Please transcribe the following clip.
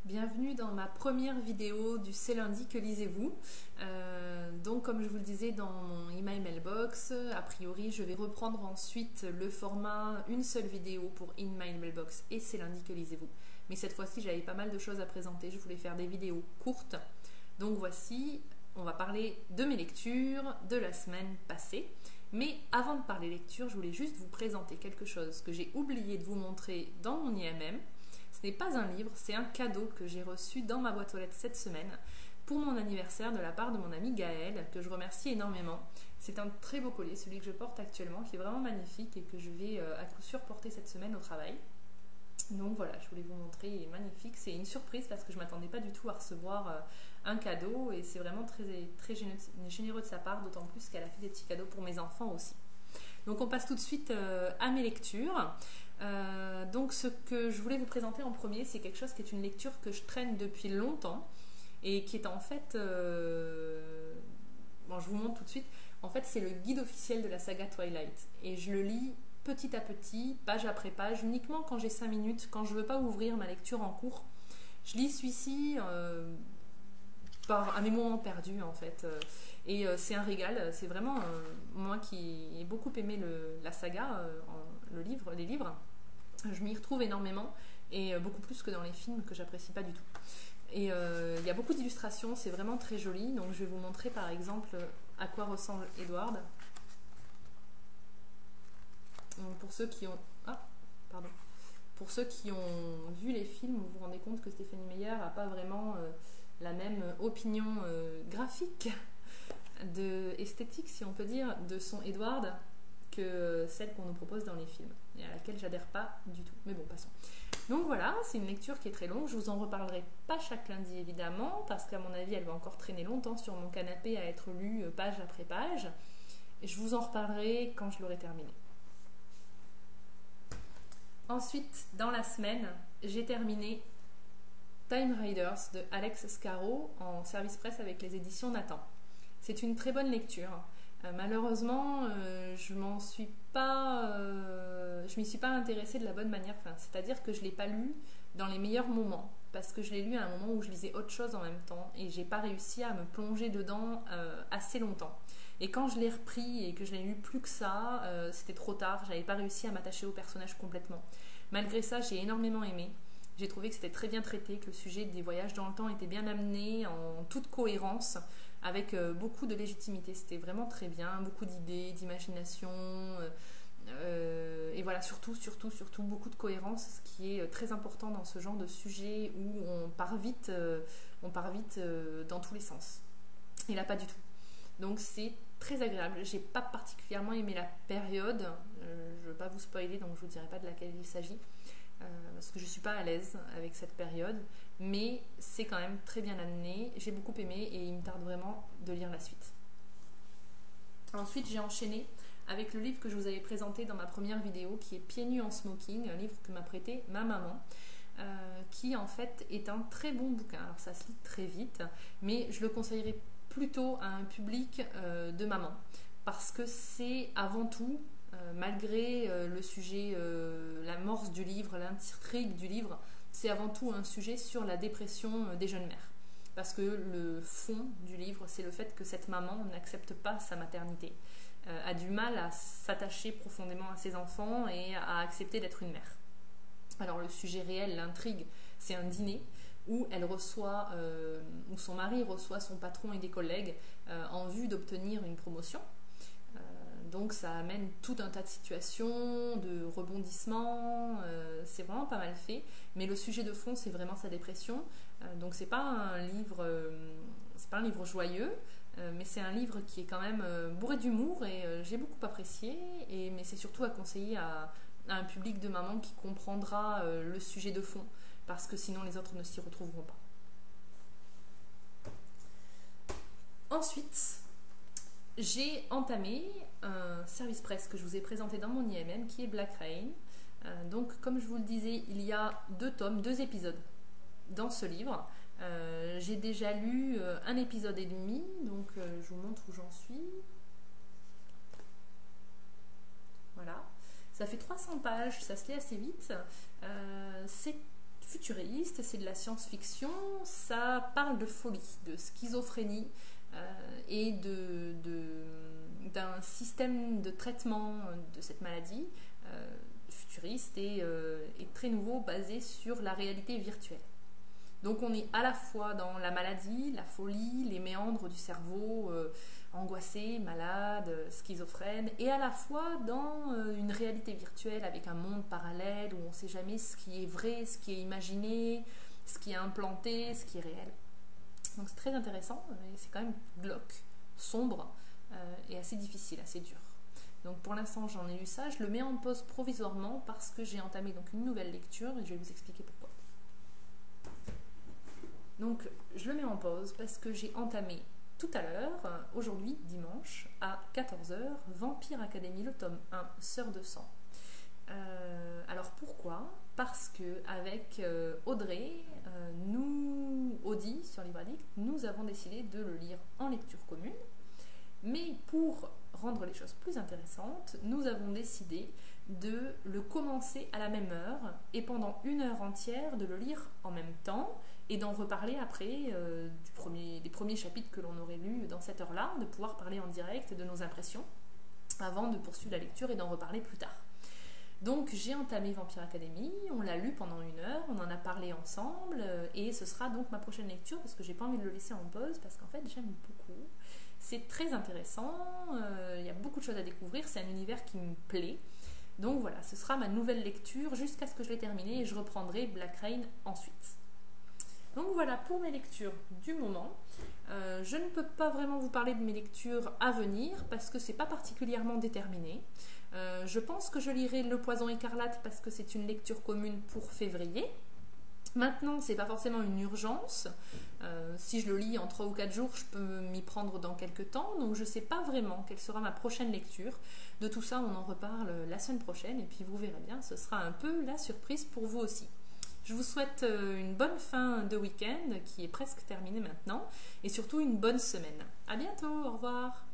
Bienvenue dans ma première vidéo du C'est lundi que lisez-vous. Donc comme je vous le disais dans mon email mailbox, a priori je vais reprendre ensuite le format une seule vidéo pour In My Mailbox et C'est lundi que lisez-vous. Mais cette fois-ci j'avais pas mal de choses à présenter, je voulais faire des vidéos courtes. Donc voici, on va parler de mes lectures de la semaine passée. Mais avant de parler lecture, je voulais juste vous présenter quelque chose que j'ai oublié de vous montrer dans mon IMM. Ce n'est pas un livre, c'est un cadeau que j'ai reçu dans ma boîte aux lettres cette semaine pour mon anniversaire de la part de mon ami Gaël, que je remercie énormément. C'est un très beau collier, celui que je porte actuellement, qui est vraiment magnifique et que je vais à coup sûr porter cette semaine au travail. Donc voilà, je voulais vous montrer, il est magnifique. C'est une surprise parce que je ne m'attendais pas du tout à recevoir un cadeau et c'est vraiment très généreux de sa part, d'autant plus qu'elle a fait des petits cadeaux pour mes enfants aussi. Donc on passe tout de suite à mes lectures. Donc ce que je voulais vous présenter en premier, c'est quelque chose qui est une lecture que je traîne depuis longtemps et qui est en fait, bon, je vous montre tout de suite, en fait c'est le guide officiel de la saga Twilight et je le lis petit à petit, page après page, uniquement quand j'ai 5 minutes, quand je ne veux pas ouvrir ma lecture en cours. Je lis celui-ci à mes moments perdus en fait. Et c'est un régal, c'est vraiment moi qui ai beaucoup aimé la saga, les livres, je m'y retrouve énormément et beaucoup plus que dans les films que j'apprécie pas du tout. Et il y a beaucoup d'illustrations, c'est vraiment très joli, donc je vais vous montrer par exemple à quoi ressemble Edward. Donc, pour ceux qui ont vu les films, vous vous rendez compte que Stéphanie Meyer n'a pas vraiment la même opinion graphique, esthétique si on peut dire, de son Edward que celle qu'on nous propose dans les films et à laquelle j'adhère pas du tout. Mais bon, passons. Donc voilà, c'est une lecture qui est très longue. Je vous en reparlerai pas chaque lundi évidemment parce qu'à mon avis elle va encore traîner longtemps sur mon canapé à être lue page après page. Et je vous en reparlerai quand je l'aurai terminée. Ensuite, dans la semaine, j'ai terminé Time Riders de Alex Scarrow en service presse avec les éditions Nathan. C'est une très bonne lecture. Malheureusement, je m'y suis pas intéressée de la bonne manière. C'est-à-dire que je ne l'ai pas lu dans les meilleurs moments parce que je l'ai lu à un moment où je lisais autre chose en même temps et j'ai pas réussi à me plonger dedans assez longtemps. Et quand je l'ai repris et que je l'ai lu plus que ça, c'était trop tard. J'avais pas réussi à m'attacher au personnage complètement. Malgré ça, j'ai énormément aimé. J'ai trouvé que c'était très bien traité, que le sujet des voyages dans le temps était bien amené en toute cohérence, avec beaucoup de légitimité. C'était vraiment très bien, beaucoup d'idées, d'imagination, et voilà, surtout beaucoup de cohérence, ce qui est très important dans ce genre de sujet où on part vite dans tous les sens. Et là, pas du tout. Donc c'est très agréable. J'ai pas particulièrement aimé la période. Je veux pas vous spoiler, donc je vous dirai pas de laquelle il s'agit. Parce que je suis pas à l'aise avec cette période, mais c'est quand même très bien amené, j'ai beaucoup aimé et il me tarde vraiment de lire la suite. Ensuite j'ai enchaîné avec le livre que je vous avais présenté dans ma première vidéo qui est Pieds nus en smoking, un livre que m'a prêté ma maman, qui en fait est un très bon bouquin. Alors ça se lit très vite, mais je le conseillerais plutôt à un public de maman parce que c'est avant tout malgré le sujet, l'amorce du livre, l'intrigue du livre, c'est avant tout un sujet sur la dépression des jeunes mères. Parce que le fond du livre, c'est le fait que cette maman n'accepte pas sa maternité, a du mal à s'attacher profondément à ses enfants et à accepter d'être une mère. Alors le sujet réel, l'intrigue, c'est un dîner où où son mari reçoit son patron et des collègues en vue d'obtenir une promotion. Donc ça amène tout un tas de situations, de rebondissements, c'est vraiment pas mal fait. Mais le sujet de fond, c'est vraiment sa dépression. Donc c'est pas un livre joyeux, mais c'est un livre qui est quand même bourré d'humour et j'ai beaucoup apprécié. Mais c'est surtout à conseiller à un public de mamans qui comprendra le sujet de fond, parce que sinon les autres ne s'y retrouveront pas. Ensuite, j'ai entamé un service presse que je vous ai présenté dans mon IMM qui est Black Rain. Donc comme je vous le disais, il y a 2 tomes, 2 épisodes dans ce livre. J'ai déjà lu un épisode et demi, donc je vous montre où j'en suis. Voilà. Ça fait 300 pages, ça se lit assez vite. C'est futuriste, c'est de la science-fiction, ça parle de folie, de schizophrénie et d'un système de traitement de cette maladie futuriste et très nouveau, basé sur la réalité virtuelle. Donc on est à la fois dans la maladie, la folie, les méandres du cerveau, angoissé, malade, schizophrène, et à la fois dans une réalité virtuelle avec un monde parallèle où on ne sait jamais ce qui est vrai, ce qui est imaginé, ce qui est implanté, ce qui est réel. Donc c'est très intéressant, mais c'est quand même glauque, sombre et assez difficile, assez dur. Donc pour l'instant j'en ai lu ça, je le mets en pause provisoirement parce que j'ai entamé donc une nouvelle lecture et je vais vous expliquer pourquoi. Donc je le mets en pause parce que j'ai entamé tout à l'heure, aujourd'hui dimanche à 14 h, Vampire Academy, le tome 1, Sœur de sang. Alors pourquoi? Parce que avec Audrey, Audi sur Livre Addict, nous avons décidé de le lire en lecture commune. Mais pour rendre les choses plus intéressantes, nous avons décidé de le commencer à la même heure et pendant 1 heure entière de le lire en même temps et d'en reparler après des premiers chapitres que l'on aurait lus dans cette heure-là, de pouvoir parler en direct de nos impressions avant de poursuivre la lecture et d'en reparler plus tard. Donc j'ai entamé Vampire Academy, on l'a lu pendant 1 heure, on en a parlé ensemble et ce sera donc ma prochaine lecture parce que j'ai pas envie de le laisser en pause parce qu'en fait j'aime beaucoup. C'est très intéressant, il y a beaucoup de choses à découvrir, c'est un univers qui me plaît. Donc voilà, ce sera ma nouvelle lecture jusqu'à ce que je l'ai terminée et je reprendrai Black Rain ensuite. Donc voilà pour mes lectures du moment. Je ne peux pas vraiment vous parler de mes lectures à venir parce que c'est pas particulièrement déterminé. Je pense que je lirai Le Poison écarlate parce que c'est une lecture commune pour février. Maintenant, c'est pas forcément une urgence. Si je le lis en 3 ou 4 jours, je peux m'y prendre dans quelques temps. Donc je sais pas vraiment quelle sera ma prochaine lecture. De tout ça, on en reparle la semaine prochaine et puis vous verrez bien, ce sera un peu la surprise pour vous aussi. Je vous souhaite une bonne fin de week-end qui est presque terminée maintenant et surtout une bonne semaine. À bientôt, au revoir.